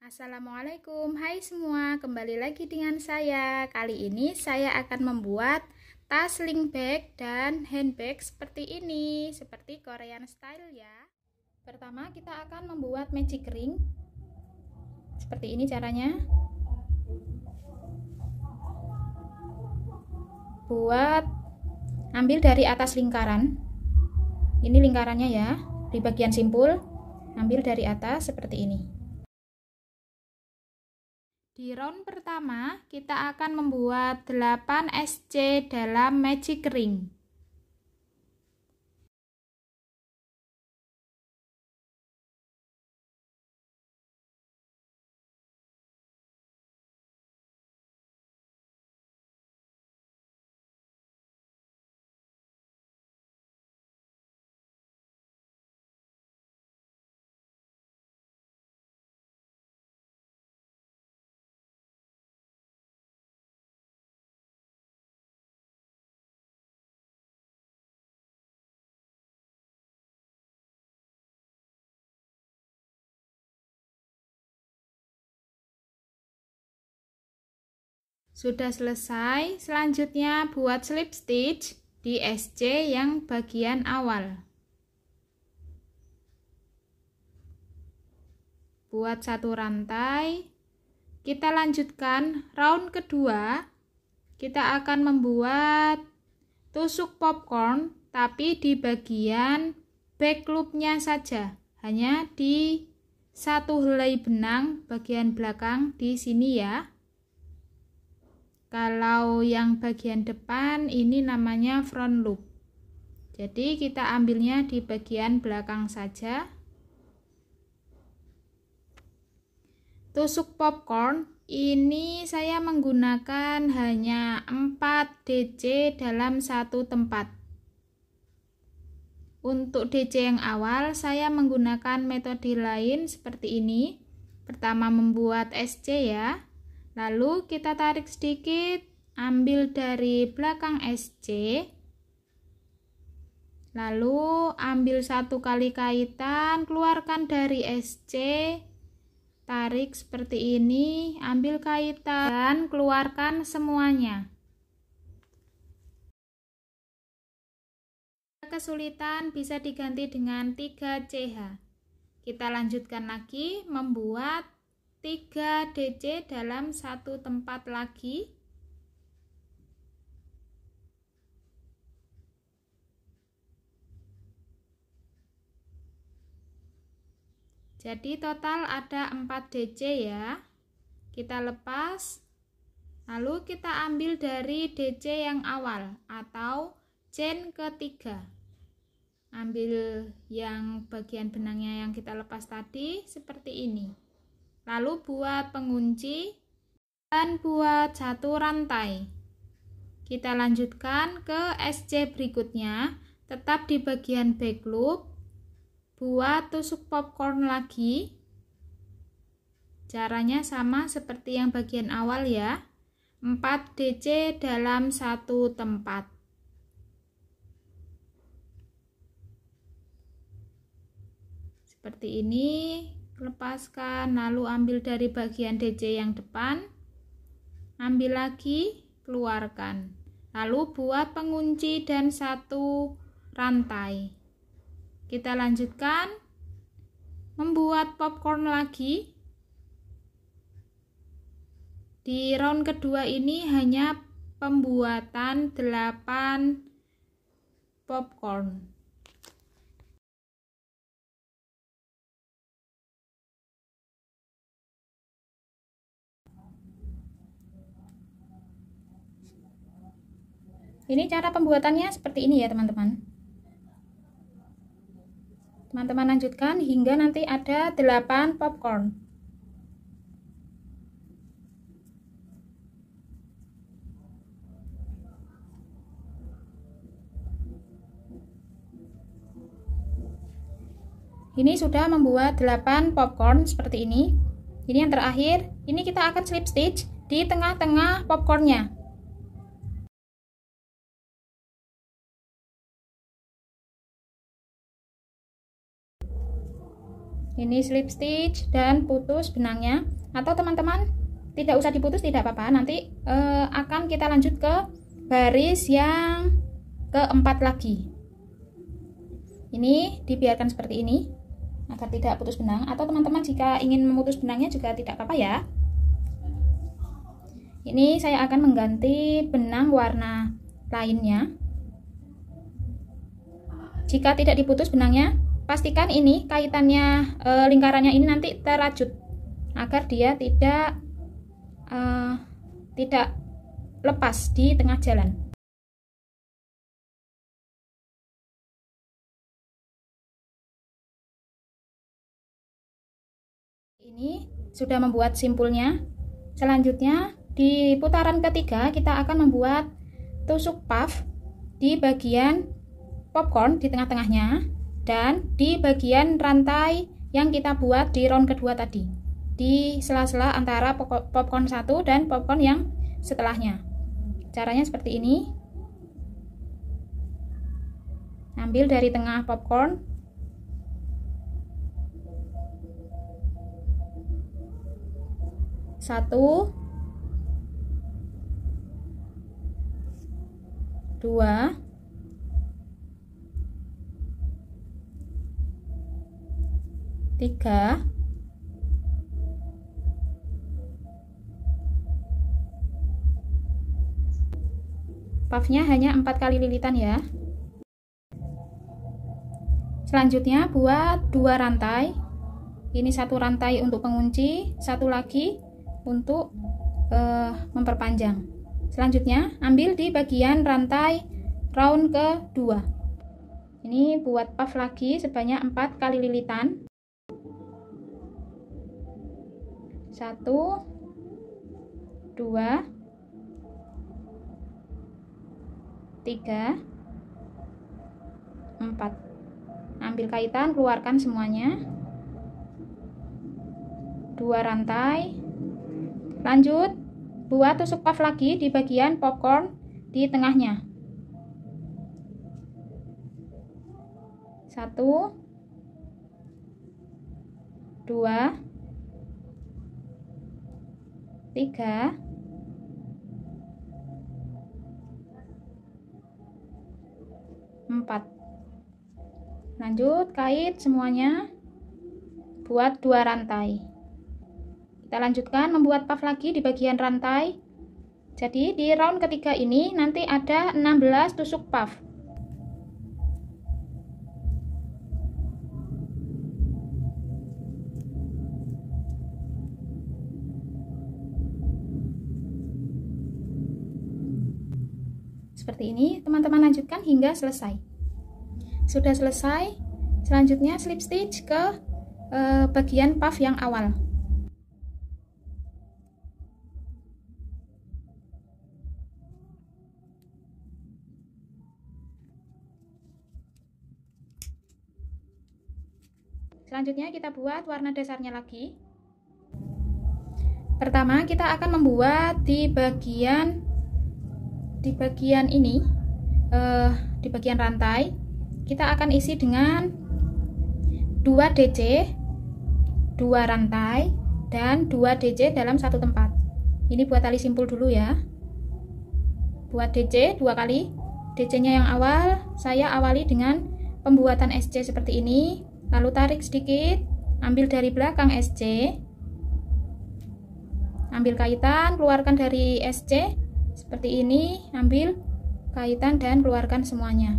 Assalamualaikum, hai semua, kembali lagi dengan saya. Kali ini saya akan membuat tas sling bag dan handbag seperti ini, seperti Korean style ya. Pertama kita akan membuat magic ring. Seperti ini caranya. Ambil dari atas lingkaran. Ini lingkarannya ya, di bagian simpul. Ambil dari atas seperti ini. Di round pertama, kita akan membuat 8 SC dalam magic ring. Sudah selesai, selanjutnya buat slip stitch di SC yang bagian awal. Buat satu rantai. Kita lanjutkan round kedua. Kita akan membuat tusuk popcorn, tapi di bagian back loopnya saja, hanya di satu helai benang bagian belakang di sini ya. Kalau yang bagian depan ini namanya front loop. Jadi kita ambilnya di bagian belakang saja. Tusuk popcorn ini saya menggunakan hanya 4 DC dalam satu tempat. Untuk DC yang awal saya menggunakan metode lain seperti ini. Pertama membuat SC ya. Lalu kita tarik sedikit, ambil dari belakang SC, lalu ambil satu kali kaitan, keluarkan dari SC, tarik seperti ini, ambil kaitan, dan keluarkan semuanya. Kesulitan bisa diganti dengan 3CH. Kita lanjutkan lagi membuat 3 DC dalam satu tempat lagi. Jadi total ada 4 DC ya. Kita lepas, lalu kita ambil dari DC yang awal atau chain ketiga. Ambil yang bagian benangnya yang kita lepas tadi seperti ini. Lalu buat pengunci dan buat satu rantai. Kita lanjutkan ke SC berikutnya, tetap di bagian back loop. Buat tusuk popcorn lagi. Caranya sama seperti yang bagian awal ya. 4 DC dalam satu tempat. Seperti ini. Lepaskan, lalu ambil dari bagian DC yang depan, ambil lagi, keluarkan, lalu buat pengunci dan satu rantai. Kita lanjutkan membuat popcorn lagi. Di round kedua ini hanya pembuatan 8 popcorn. Ini cara pembuatannya seperti ini ya teman-teman. Teman-teman lanjutkan hingga nanti ada 8 popcorn. Ini sudah membuat 8 popcorn seperti ini. Ini yang terakhir. Ini kita akan slip stitch di tengah-tengah popcornnya. Ini slip stitch dan putus benangnya, atau teman-teman tidak usah diputus tidak apa-apa, nanti akan kita lanjut ke baris yang keempat lagi. Ini dibiarkan seperti ini agar tidak putus benang, atau teman-teman jika ingin memutus benangnya juga tidak apa-apa ya. Ini saya akan mengganti benang warna lainnya. Jika tidak diputus benangnya, pastikan ini kaitannya, lingkarannya ini nanti terajut agar dia tidak lepas di tengah jalan. Ini sudah membuat simpulnya. Selanjutnya di putaran ketiga kita akan membuat tusuk puff di bagian popcorn di tengah-tengahnya, dan di bagian rantai yang kita buat di round kedua tadi, di sela-sela antara popcorn 1 dan popcorn yang setelahnya. Caranya seperti ini. Ambil dari tengah popcorn, satu, dua, tiga, puffnya hanya 4 kali lilitan ya. Selanjutnya buat 2 rantai. Ini 1 rantai untuk pengunci, 1 lagi untuk memperpanjang. Selanjutnya ambil di bagian rantai round kedua. Ini buat puff lagi sebanyak 4 kali lilitan. 1, 2, 3, 4. Ambil kaitan, keluarkan semuanya. 2 rantai. Lanjut buat tusuk puff lagi di bagian popcorn di tengahnya. 1, 2, 3, 4. Lanjut kait semuanya, buat 2 rantai. Kita lanjutkan membuat puff lagi di bagian rantai. Jadi di round ketiga ini nanti ada 16 tusuk puff. Seperti ini, teman-teman lanjutkan hingga selesai. Sudah selesai, selanjutnya slip stitch ke bagian puff yang awal. Selanjutnya kita buat warna dasarnya lagi. Pertama kita akan membuat di bagian ini, di bagian rantai kita akan isi dengan 2 DC, 2 rantai, dan 2 DC dalam satu tempat. Ini buat tali simpul dulu ya. Buat DC 2 kali. DC nya yang awal saya awali dengan pembuatan SC seperti ini, lalu tarik sedikit, ambil dari belakang SC, ambil kaitan, keluarkan dari SC seperti ini, ambil kaitan dan keluarkan semuanya.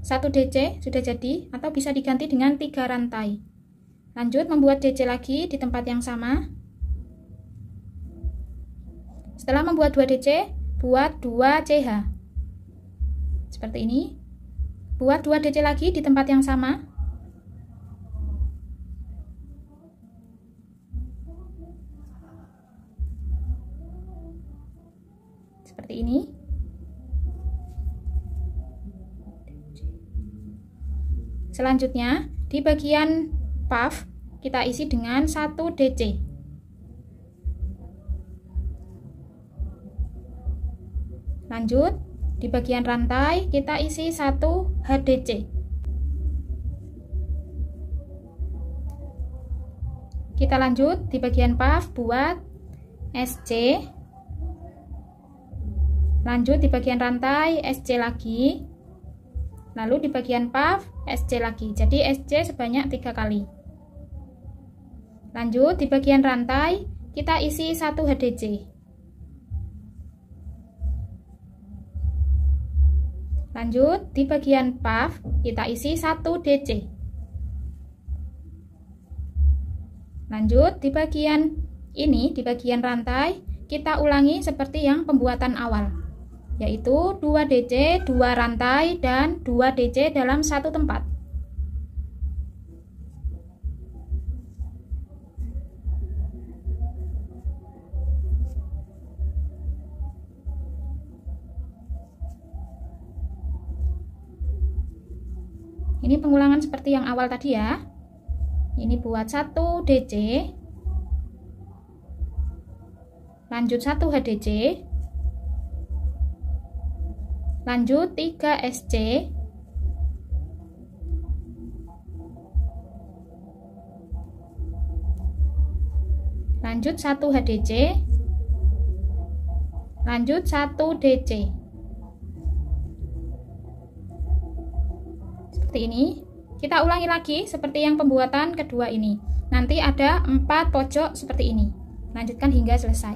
1 DC sudah jadi, atau bisa diganti dengan 3 rantai. Lanjut membuat DC lagi di tempat yang sama. Setelah membuat 2 DC, buat 2 CH seperti ini. Buat 2 DC lagi di tempat yang sama. Seperti ini. Selanjutnya di bagian puff kita isi dengan 1 DC. Lanjut di bagian rantai kita isi 1 HDC. Kita lanjut di bagian puff buat SC. Lanjut di bagian rantai SC lagi. Lalu di bagian puff SC lagi. Jadi SC sebanyak 3 kali. Lanjut di bagian rantai kita isi 1 HDC. Lanjut di bagian puff kita isi 1 DC. Lanjut di bagian ini, di bagian rantai kita ulangi seperti yang pembuatan awal, yaitu 2 DC, 2 rantai dan 2 DC dalam satu tempat. Ini pengulangan seperti yang awal tadi ya. Ini buat 1 DC, lanjut 1 HDC, lanjut 3 SC, lanjut 1 HDC, lanjut 1 DC. Seperti ini. Kita ulangi lagi seperti yang pembuatan kedua ini. Nanti ada 4 pojok seperti ini. Lanjutkan hingga selesai.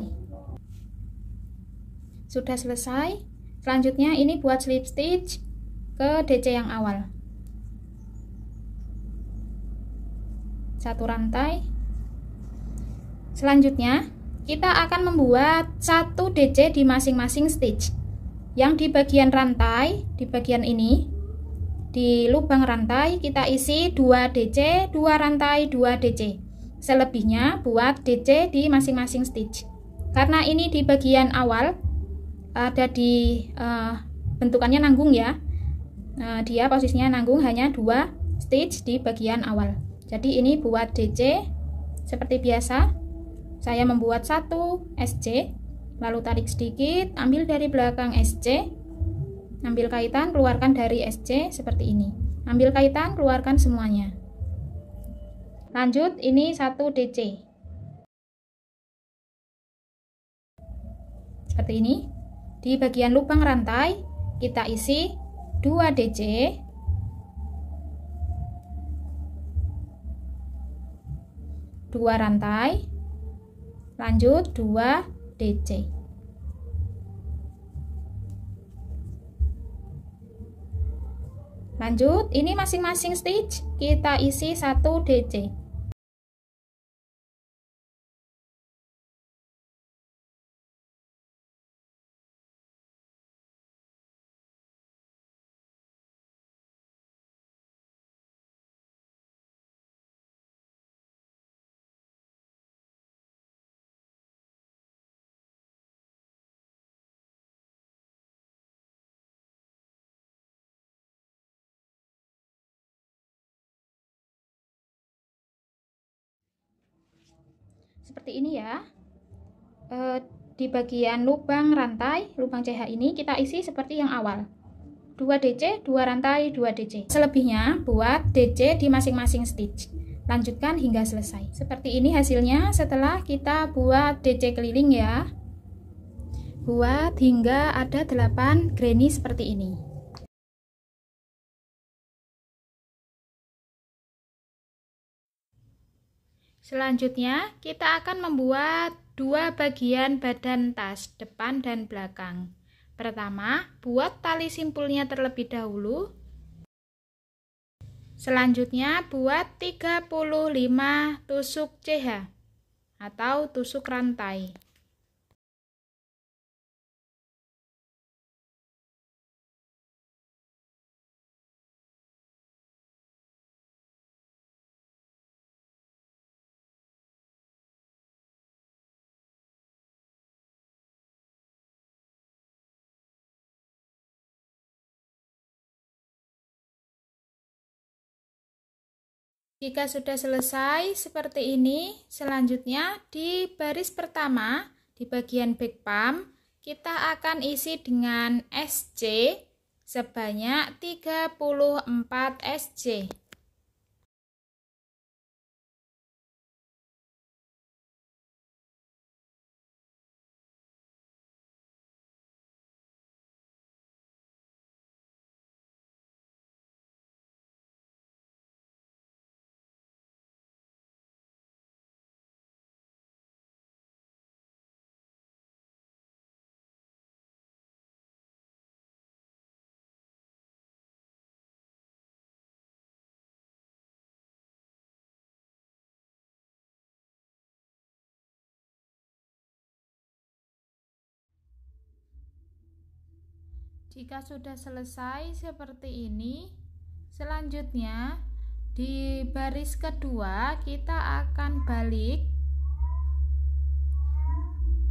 Sudah selesai. Selanjutnya ini buat slip stitch ke DC yang awal. 1 rantai. Selanjutnya kita akan membuat 1 DC di masing-masing stitch. Yang di bagian rantai, di bagian ini, di lubang rantai kita isi 2 DC, 2 rantai, 2 DC. Selebihnya buat DC di masing-masing stitch. Karena ini di bagian awal ada di bentukannya nanggung ya. Dia posisinya nanggung hanya 2 stitch di bagian awal. Jadi ini buat DC seperti biasa. Saya membuat 1 SC, lalu tarik sedikit, ambil dari belakang SC. Ambil kaitan, keluarkan dari SC seperti ini. Ambil kaitan, keluarkan semuanya. Lanjut, ini 1 DC. Seperti ini. Di bagian lubang rantai, kita isi 2 DC. 2 rantai. Lanjut, 2 DC. Lanjut, ini masing-masing stitch kita isi 1 DC. Seperti ini ya. Di bagian lubang rantai, lubang CH ini kita isi seperti yang awal. 2 DC, 2 rantai, 2 DC. Selebihnya buat DC di masing-masing stitch. Lanjutkan hingga selesai. Seperti ini hasilnya setelah kita buat DC keliling ya. Buat hingga ada 8 granny seperti ini. Selanjutnya, kita akan membuat 2 bagian badan tas, depan dan belakang. Pertama, buat tali simpulnya terlebih dahulu. Selanjutnya, buat 35 tusuk CH atau tusuk rantai. Jika sudah selesai seperti ini, selanjutnya di baris pertama di bagian back pump kita akan isi dengan SC sebanyak 34 SC. Jika sudah selesai seperti ini, selanjutnya di baris kedua kita akan balik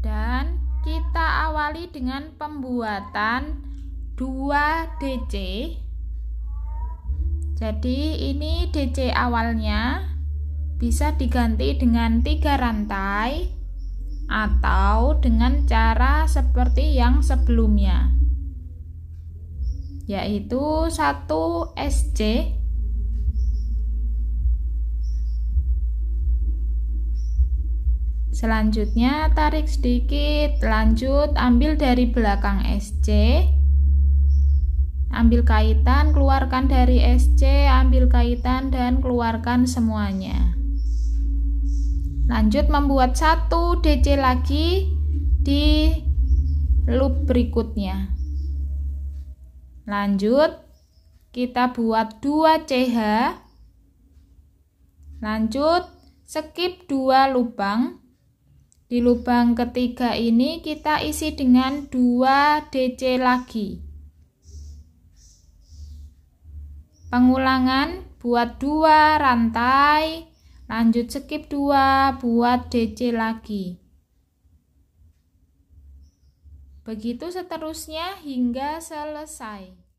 dan kita awali dengan pembuatan 2 DC. Jadi ini DC awalnya bisa diganti dengan 3 rantai atau dengan cara seperti yang sebelumnya, yaitu 1 SC, selanjutnya tarik sedikit, lanjut ambil dari belakang SC, ambil kaitan, keluarkan dari SC, ambil kaitan dan keluarkan semuanya. Lanjut membuat 1 DC lagi di loop berikutnya. Lanjut kita buat 2 CH. Lanjut skip 2 lubang. Di lubang ketiga ini kita isi dengan 2 DC lagi. Pengulangan, buat 2 rantai, lanjut skip 2, buat DC lagi. Begitu seterusnya hingga selesai.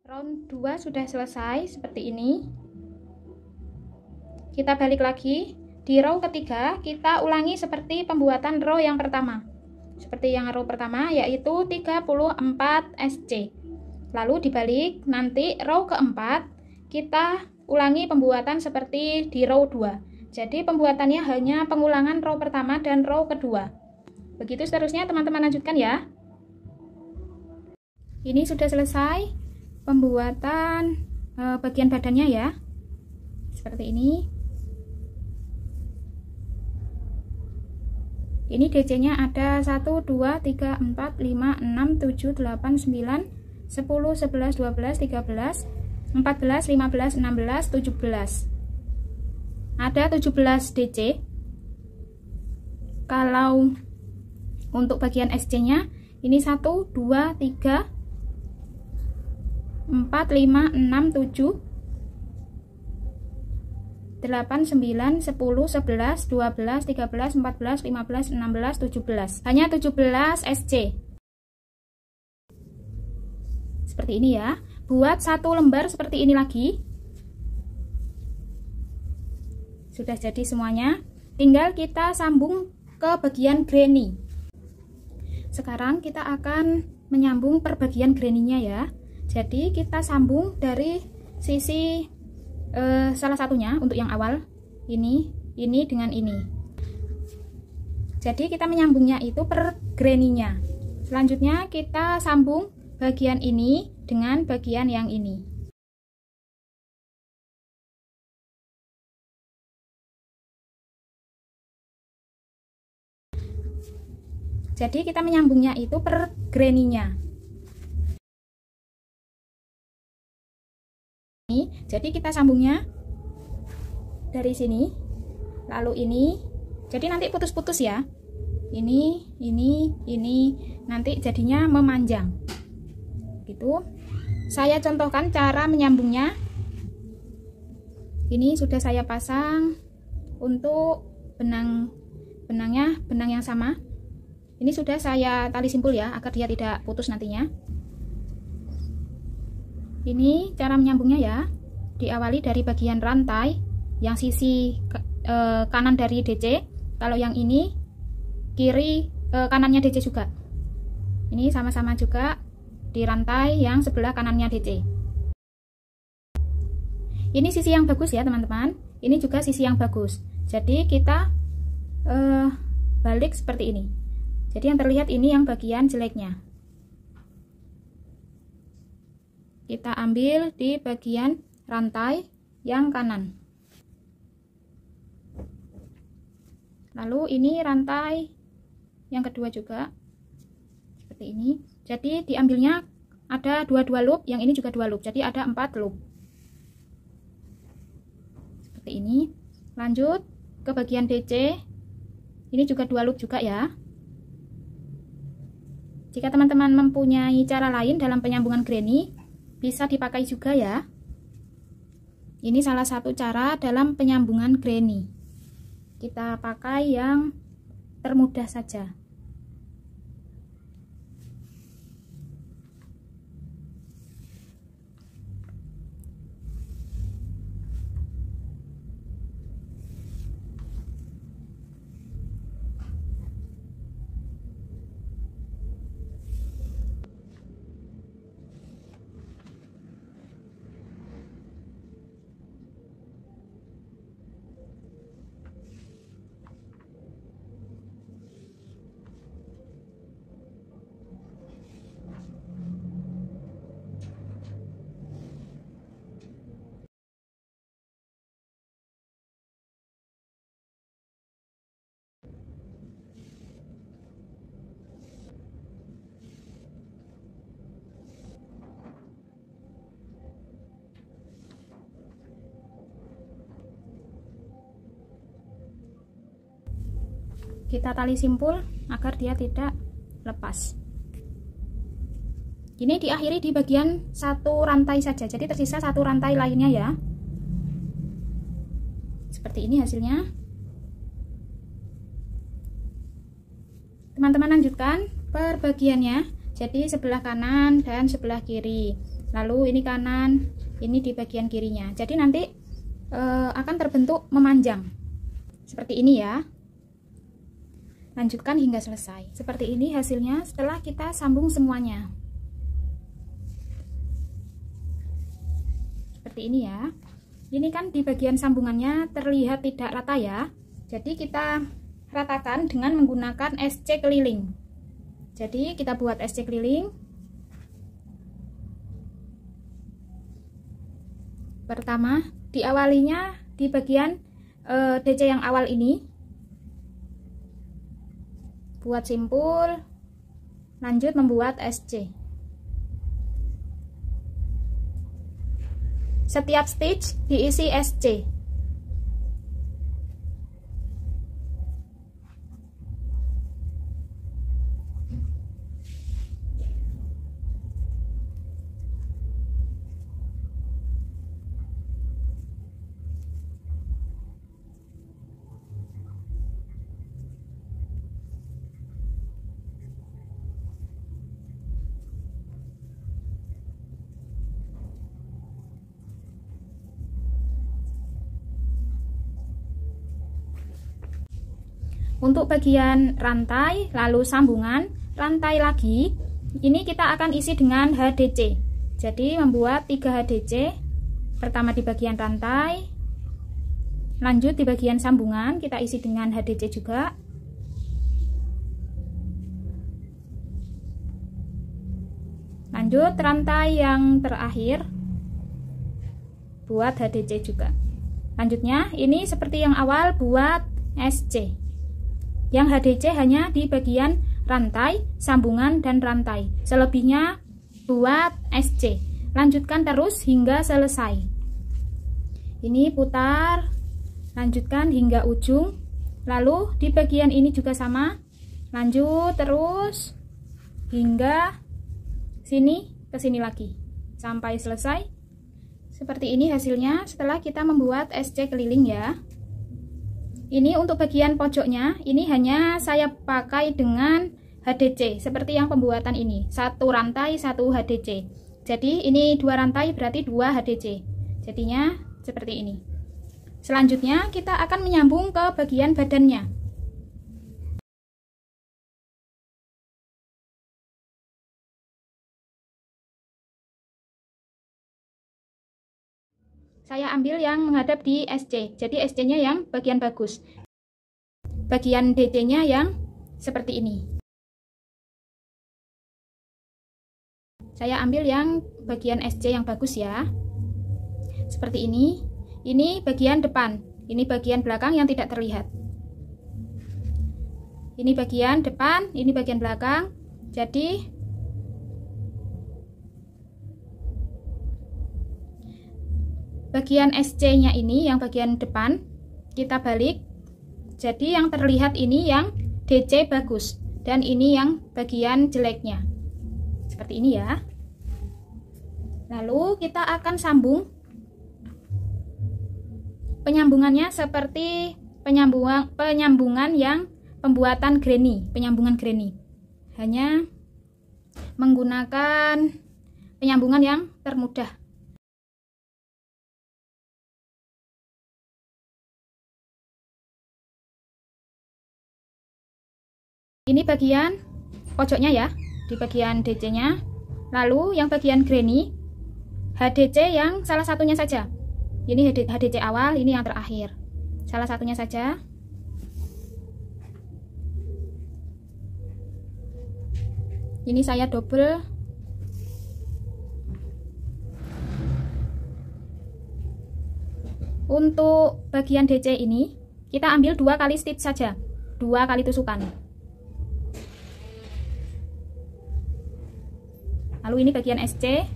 Round 2 sudah selesai seperti ini. Kita balik lagi. Di row ketiga kita ulangi seperti pembuatan row yang pertama. Seperti yang row pertama, yaitu 34 SC. Lalu dibalik, nanti row keempat kita ulangi pembuatan seperti di row 2. Jadi pembuatannya hanya pengulangan row pertama dan row kedua. Begitu seterusnya teman-teman lanjutkan ya. Ini sudah selesai pembuatan bagian badannya ya, seperti ini. Ini DC nya ada 1, 2, 3, 4, 5, 6, 7, 8, 9, 10, 11, 12, 13, 14, 15, 16, 17. Ada 17 DC. Kalau untuk bagian SC nya ini 1, 2, 3, 4, 5, 6, 7, 8, 9, 10, 11, 12, 13, 14, 15, 16, 17. Hanya 17 SC. Seperti ini ya. Buat 1 lembar seperti ini lagi. Sudah jadi semuanya. Tinggal kita sambung ke bagian granny. Sekarang kita akan menyambung per bagian granny-nya ya. Jadi kita sambung dari sisi salah satunya untuk yang awal, ini dengan ini. Jadi kita menyambungnya itu per granny-nya. Selanjutnya kita sambung bagian ini dengan bagian yang ini. Jadi kita menyambungnya itu per granny-nya. Jadi kita sambungnya dari sini, lalu ini. Jadi nanti putus-putus ya. Ini, nanti jadinya memanjang. Gitu. Saya contohkan cara menyambungnya. Ini sudah saya pasang untuk benangnya, benang yang sama. Ini sudah saya tali simpul ya, agar dia tidak putus nantinya. Ini cara menyambungnya ya. Diawali dari bagian rantai yang sisi kanan dari DC. Kalau yang ini kiri kanannya DC juga. Ini sama-sama juga di rantai yang sebelah kanannya DC. Ini sisi yang bagus ya teman-teman. Ini juga sisi yang bagus. Jadi kita balik seperti ini. Jadi yang terlihat ini yang bagian jeleknya. Kita ambil di bagian rantai yang kanan. Lalu ini rantai yang kedua juga seperti ini. Jadi diambilnya ada dua loop, yang ini juga 2 loop. Jadi ada 4 loop. Seperti ini. Lanjut ke bagian DC. Ini juga 2 loop juga ya. Jika teman-teman mempunyai cara lain dalam penyambungan granny, bisa dipakai juga ya. Ini salah satu cara dalam penyambungan granny. Kita pakai yang termudah saja. Kita tali simpul agar dia tidak lepas. Ini diakhiri di bagian satu rantai saja, jadi tersisa satu rantai lainnya ya. Seperti ini hasilnya. Teman-teman lanjutkan perbagiannya. Jadi sebelah kanan dan sebelah kiri. Lalu ini kanan, ini di bagian kirinya. Jadi nanti akan terbentuk memanjang. Seperti ini ya. Lanjutkan hingga selesai. Seperti ini hasilnya setelah kita sambung semuanya. Seperti ini ya. Ini kan di bagian sambungannya terlihat tidak rata ya. Jadi kita ratakan dengan menggunakan SC keliling. Jadi kita buat SC keliling. Pertama, diawalinya di bagian DC yang awal ini. Buat simpul, lanjut membuat SC. Setiap stitch diisi SC. Untuk bagian rantai, lalu sambungan, rantai lagi, ini kita akan isi dengan HDC. Jadi membuat 3 HDC, pertama di bagian rantai, lanjut di bagian sambungan, kita isi dengan HDC juga. Lanjut rantai yang terakhir, buat HDC juga. Lanjutnya, ini seperti yang awal, buat SC. Yang HDC hanya di bagian rantai, sambungan, dan rantai. Selebihnya buat SC. Lanjutkan terus hingga selesai. Ini putar, lanjutkan hingga ujung. Lalu di bagian ini juga sama. Lanjut terus hingga sini ke sini lagi sampai selesai. Seperti ini hasilnya setelah kita membuat SC keliling ya. Ini untuk bagian pojoknya, ini hanya saya pakai dengan HDC seperti yang pembuatan ini, satu rantai satu HDC. Jadi ini 2 rantai berarti 2 HDC. Jadinya seperti ini. Selanjutnya kita akan menyambung ke bagian badannya. Saya ambil yang menghadap di SC, jadi SC-nya yang bagian bagus. Bagian DC-nya yang seperti ini. Saya ambil yang bagian SC yang bagus ya. Seperti ini. Ini bagian depan, ini bagian belakang yang tidak terlihat. Ini bagian depan, ini bagian belakang. Jadi bagian SC-nya ini yang bagian depan kita balik. Jadi yang terlihat ini yang DC bagus dan ini yang bagian jeleknya. Seperti ini ya. Lalu kita akan sambung. Penyambungannya seperti penyambungan yang pembuatan granny, penyambungan granny. Hanya menggunakan penyambungan yang termudah. Ini bagian pojoknya ya, di bagian DC-nya. Lalu yang bagian granny, HDC yang salah satunya saja. Ini HDC awal, ini yang terakhir. Salah satunya saja. Ini saya double. Untuk bagian DC ini, kita ambil 2 kali stitch saja. 2 kali tusukan. Lalu ini bagian SC.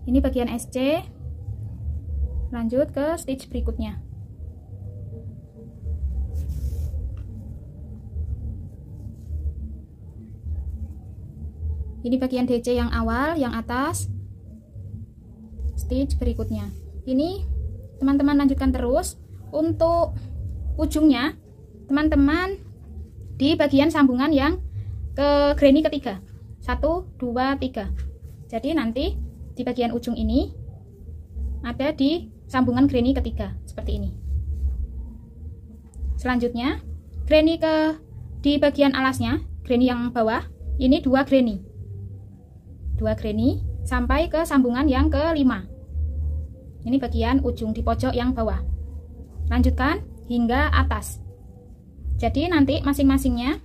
Ini bagian SC. Lanjut ke stitch berikutnya. Ini bagian DC yang awal, yang atas. Stitch berikutnya. Ini teman-teman lanjutkan terus. Untuk ujungnya, teman-teman di bagian sambungan yang ke granny ketiga. 1, 2, 3. Jadi nanti di bagian ujung ini ada di sambungan granny ketiga seperti ini. Selanjutnya granny di bagian alasnya, granny yang bawah ini 2 granny, 2 granny sampai ke sambungan yang kelima. Ini bagian ujung di pojok yang bawah. Lanjutkan hingga atas. Jadi nanti masing-masingnya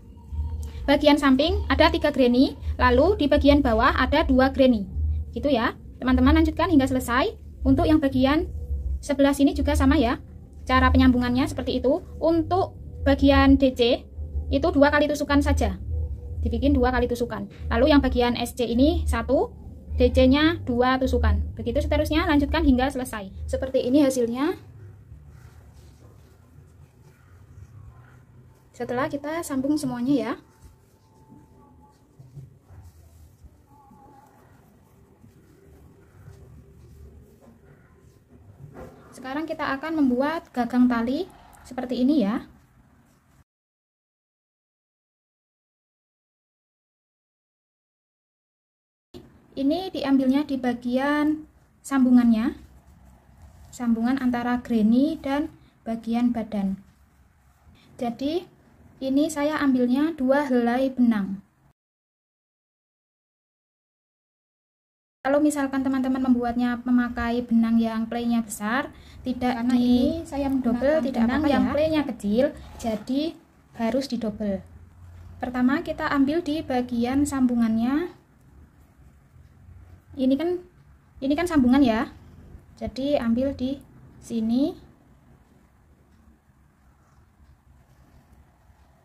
bagian samping ada 3 granny, lalu di bagian bawah ada 2 granny. Gitu ya, teman-teman lanjutkan hingga selesai. Untuk yang bagian sebelah sini juga sama ya, cara penyambungannya seperti itu. Untuk bagian DC itu 2 kali tusukan saja, dibikin 2 kali tusukan. Lalu yang bagian SC ini 1, DC nya 2 tusukan. Begitu seterusnya, lanjutkan hingga selesai. Seperti ini hasilnya setelah kita sambung semuanya ya. Sekarang kita akan membuat gagang tali seperti ini ya. Ini diambilnya di bagian sambungannya, sambungan antara granny dan bagian badan. Jadi ini saya ambilnya 2 helai benang. Kalau misalkan teman-teman membuatnya memakai benang yang playnya besar, tidak karena ini saya double, tidak benang yang playnya kecil, jadi harus didouble. Pertama kita ambil di bagian sambungannya. Ini kan sambungan ya. Jadi ambil di sini.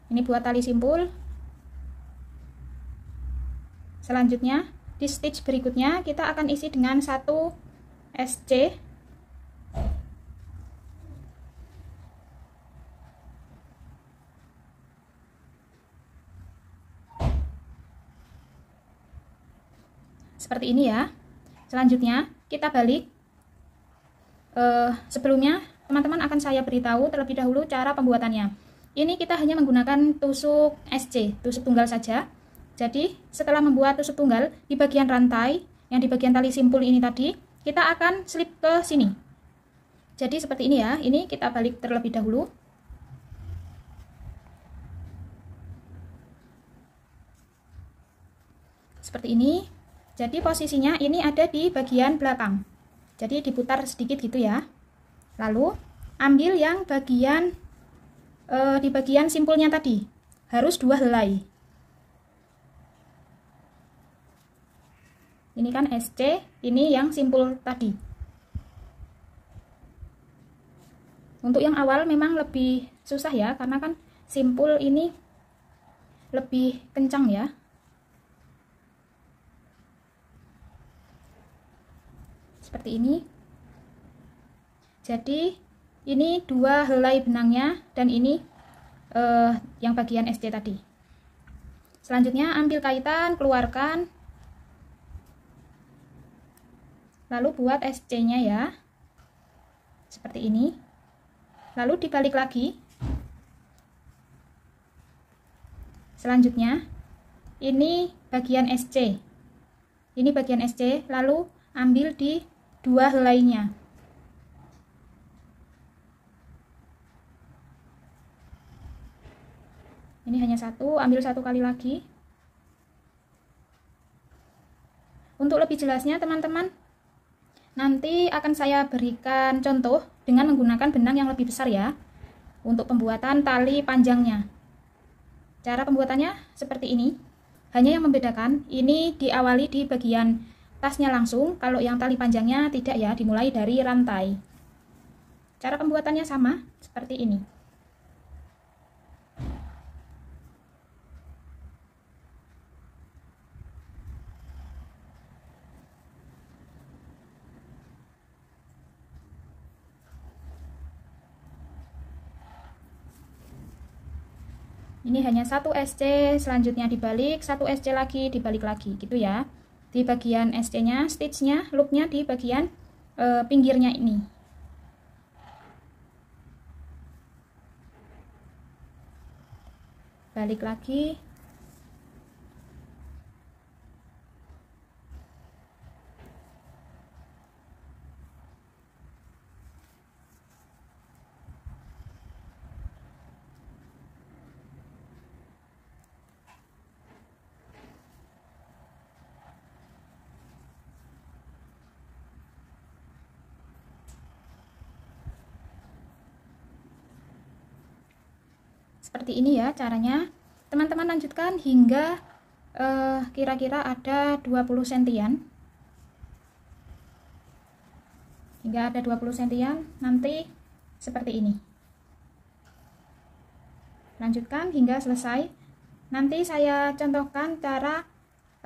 Ini buat tali simpul. Selanjutnya di stitch berikutnya kita akan isi dengan 1 SC. Seperti ini ya. Selanjutnya kita balik. Sebelumnya teman-teman akan saya beritahu terlebih dahulu cara pembuatannya. Ini kita hanya menggunakan tusuk SC, tusuk tunggal saja. Jadi setelah membuat tusuk tunggal di bagian rantai yang di bagian tali simpul ini tadi, kita akan slip ke sini. Jadi seperti ini ya, ini kita balik terlebih dahulu. Seperti ini. Jadi posisinya ini ada di bagian belakang. Jadi diputar sedikit gitu ya. Lalu ambil yang bagian di bagian simpulnya tadi. Harus 2 helai. Ini kan SC, ini yang simpul tadi. Untuk yang awal memang lebih susah ya, karena kan simpul ini lebih kencang ya. Seperti ini. Jadi ini 2 helai benangnya dan ini yang bagian SC tadi. Selanjutnya ambil kaitan, keluarkan, lalu buat SC-nya ya, seperti ini. Lalu dibalik lagi. Selanjutnya ini bagian SC, ini bagian SC, lalu ambil di 2 helainya. Ini hanya satu, ambil 1 kali lagi. Untuk lebih jelasnya teman-teman, nanti akan saya berikan contoh dengan menggunakan benang yang lebih besar ya, untuk pembuatan tali panjangnya. Cara pembuatannya seperti ini. Hanya yang membedakan, ini diawali di bagian tasnya langsung, kalau yang tali panjangnya tidak ya, dimulai dari rantai. Cara pembuatannya sama, seperti ini. Ini hanya 1 SC, selanjutnya dibalik, 1 SC lagi, dibalik lagi, gitu ya. Di bagian SC-nya, stitch-nya, loop-nya di bagian pinggirnya ini. Balik lagi. Seperti ini ya caranya. Teman-teman lanjutkan hingga kira-kira ada 20 sentian. Hingga ada 20 sentian, nanti seperti ini. Lanjutkan hingga selesai. Nanti saya contohkan cara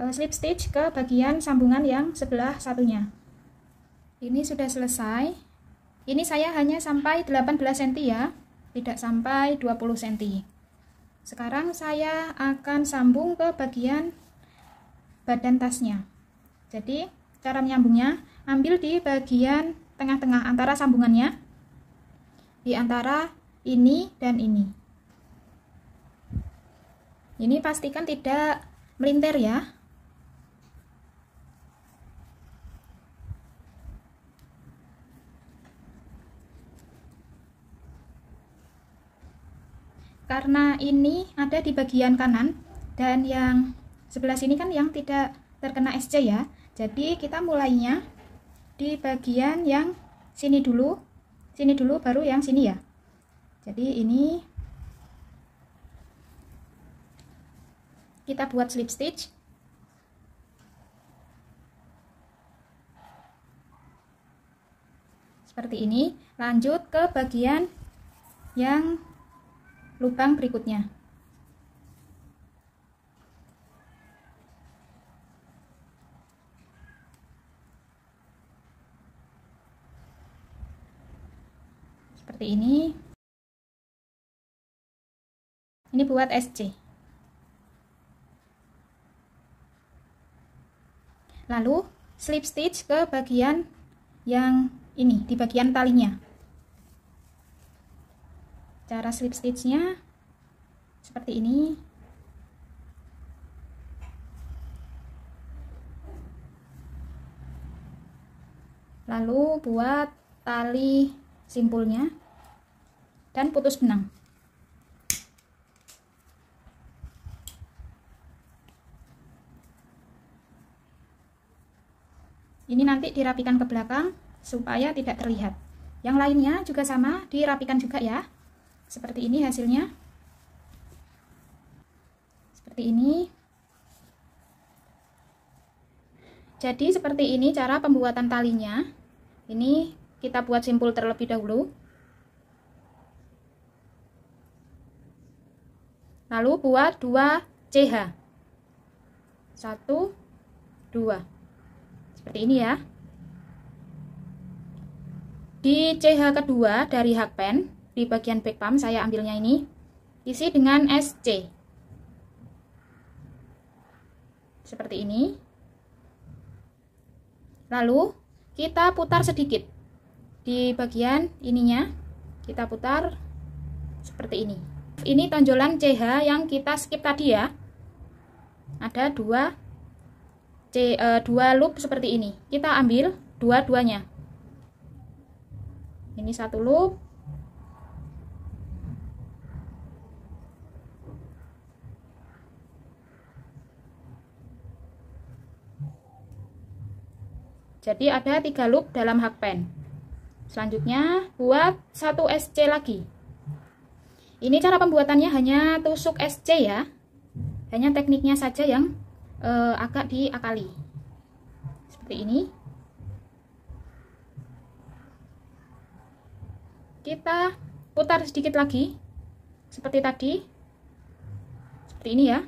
slip stitch ke bagian sambungan yang sebelah satunya. Ini sudah selesai. Ini saya hanya sampai 18 cm ya, tidak sampai 20 cm. Sekarang saya akan sambung ke bagian badan tasnya. Jadi cara menyambungnya, ambil di bagian tengah-tengah antara sambungannya, di antara ini dan ini. Ini pastikan tidak melintir ya. Karena ini ada di bagian kanan dan yang sebelah sini kan yang tidak terkena SC ya, jadi kita mulainya di bagian yang sini dulu baru yang sini ya. Jadi ini kita buat slip stitch. Seperti ini, lanjut ke bagian yang lubang berikutnya. Seperti ini. Ini buat SC. Lalu slip stitch ke bagian yang ini, di bagian talinya. Cara slip stitchnya seperti ini. Lalu buat tali simpulnya dan putus benang. Ini nanti dirapikan ke belakang supaya tidak terlihat. Yang lainnya juga sama, dirapikan juga ya. Seperti ini hasilnya. Seperti ini. Jadi seperti ini cara pembuatan talinya. Ini kita buat simpul terlebih dahulu. Lalu buat 2 CH. 1, 2. Seperti ini ya. Di CH kedua dari hakpen, di bagian back pump saya ambilnya ini, isi dengan SC. Seperti ini. Lalu kita putar sedikit. Di bagian ininya, kita putar seperti ini. Ini tonjolan CH yang kita skip tadi ya. Ada 2 loop seperti ini. Kita ambil dua-duanya. Ini 1 loop. Jadi ada 3 loop dalam hakpen. Selanjutnya buat 1 SC lagi. Ini cara pembuatannya hanya tusuk SC ya. Hanya tekniknya saja yang agak diakali. Seperti ini. Kita putar sedikit lagi. Seperti tadi. Seperti ini ya.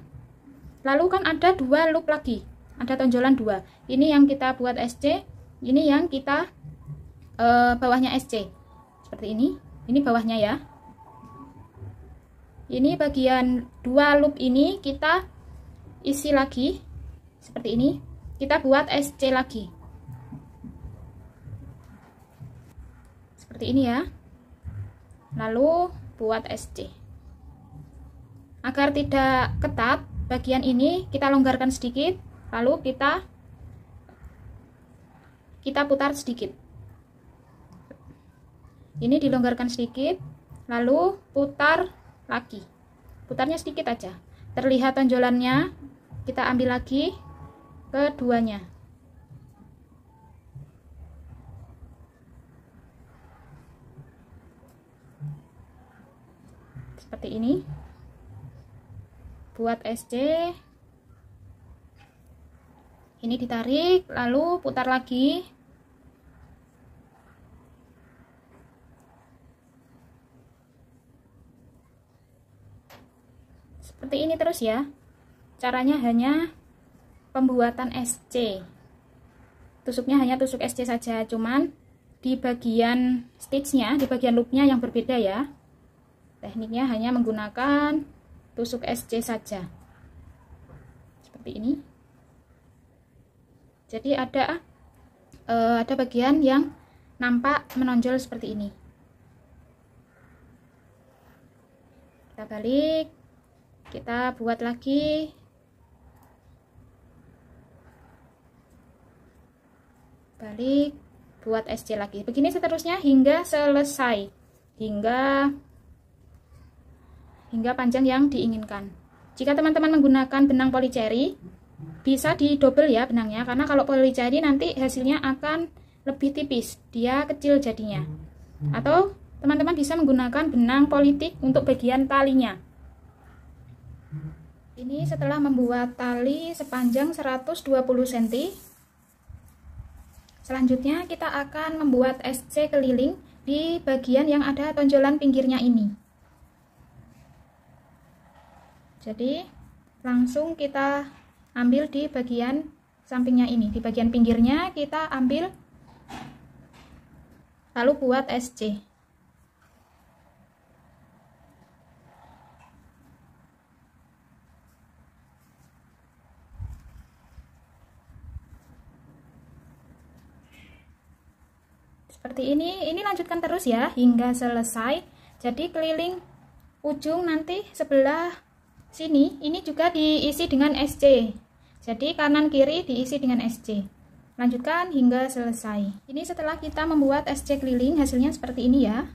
Lalu kan ada 2 loop lagi. Ada tonjolan 2. Ini yang kita buat SC. Ini yang kita bawahnya SC. Seperti ini. Ini bawahnya ya. Ini bagian 2 loop ini kita isi lagi seperti ini. Kita buat SC lagi seperti ini ya. Lalu buat SC. Agar tidak ketat, bagian ini kita longgarkan sedikit. Lalu kita putar sedikit. Ini dilonggarkan sedikit. Lalu putar lagi. Putarnya sedikit aja. Terlihat tonjolannya. Kita ambil lagi keduanya. Seperti ini. Buat SC. Ini ditarik, lalu putar lagi. Seperti ini terus ya. Caranya hanya pembuatan SC. Tusuknya hanya tusuk SC saja, cuman di bagian stitchnya, di bagian loopnya yang berbeda ya. Tekniknya hanya menggunakan tusuk SC saja. Seperti ini. Jadi ada bagian yang nampak menonjol seperti ini. Kita balik, kita buat lagi. Balik, buat SC lagi. Begini seterusnya hingga selesai, hingga panjang yang diinginkan. Jika teman-teman menggunakan benang polycherry, bisa didobel ya benangnya, karena kalau polycherry nanti hasilnya akan lebih tipis, dia kecil jadinya. Atau teman-teman bisa menggunakan benang politik untuk bagian talinya. Ini setelah membuat tali sepanjang 120 cm. Selanjutnya kita akan membuat SC keliling di bagian yang ada tonjolan pinggirnya ini. Jadi langsung kita ambil di bagian sampingnya ini. Di bagian pinggirnya kita ambil, lalu buat SC. Seperti ini lanjutkan terus ya hingga selesai. Jadi keliling ujung nanti sebelah sini ini juga diisi dengan SC. Jadi kanan kiri diisi dengan SC. Lanjutkan hingga selesai. Ini setelah kita membuat SC keliling, hasilnya seperti ini ya.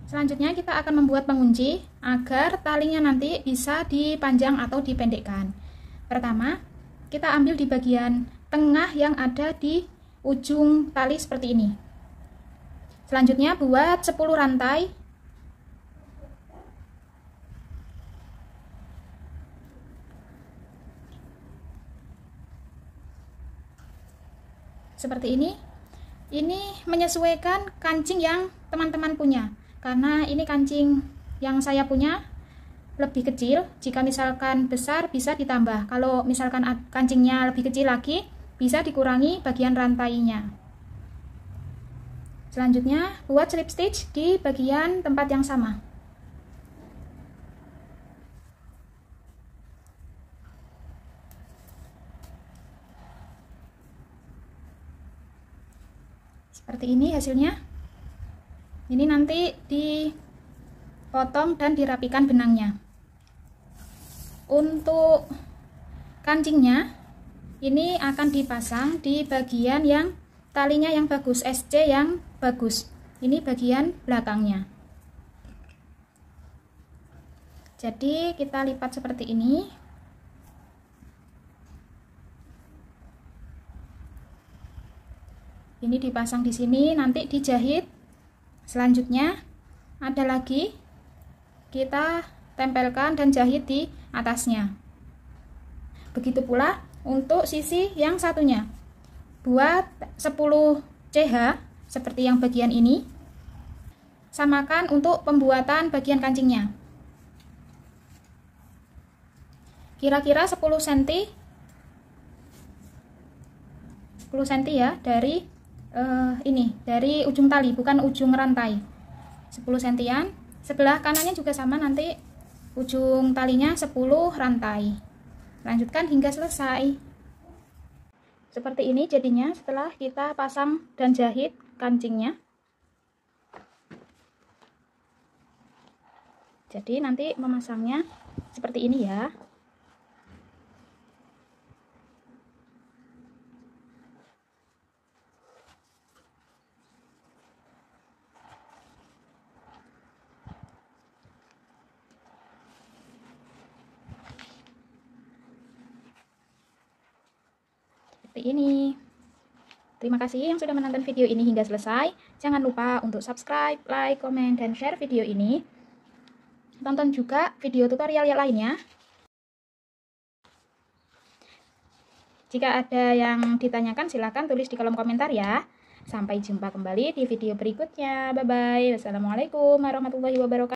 Selanjutnya kita akan membuat pengunci agar talinya nanti bisa dipanjang atau dipendekkan. Pertama, kita ambil di bagian tengah yang ada di ujung tali seperti ini. Selanjutnya buat 10 rantai. Seperti ini. Ini menyesuaikan kancing yang teman-teman punya. Karena ini kancing yang saya punya lebih kecil. Jika misalkan besar bisa ditambah. Kalau misalkan kancingnya lebih kecil lagi, bisa dikurangi bagian rantainya. Selanjutnya buat slip stitch di bagian tempat yang sama. Seperti ini hasilnya. Ini nanti dipotong dan dirapikan benangnya. Untuk kancingnya ini akan dipasang di bagian yang talinya yang bagus, SC yang bagus. Ini bagian belakangnya. Jadi kita lipat seperti ini. Ini dipasang di sini, nanti dijahit. Selanjutnya ada lagi kita tempelkan dan jahit di atasnya. Begitu pula untuk sisi yang satunya. Buat 10 CH seperti yang bagian ini. Samakan untuk pembuatan bagian kancingnya. Kira-kira 10 cm. 10 cm ya dari ini dari ujung tali, bukan ujung rantai. 10 sentian. Sebelah kanannya juga sama, nanti ujung talinya 10 rantai. Lanjutkan hingga selesai. Seperti ini jadinya setelah kita pasang dan jahit kancingnya. Jadi nanti memasangnya seperti ini ya. Seperti ini. Terima kasih yang sudah menonton video ini hingga selesai. Jangan lupa untuk subscribe, like, komen, dan share video ini. Tonton juga video tutorial yang lainnya. Jika ada yang ditanyakan silahkan tulis di kolom komentar ya. Sampai jumpa kembali di video berikutnya. Bye-bye. Wassalamualaikum warahmatullahi wabarakatuh.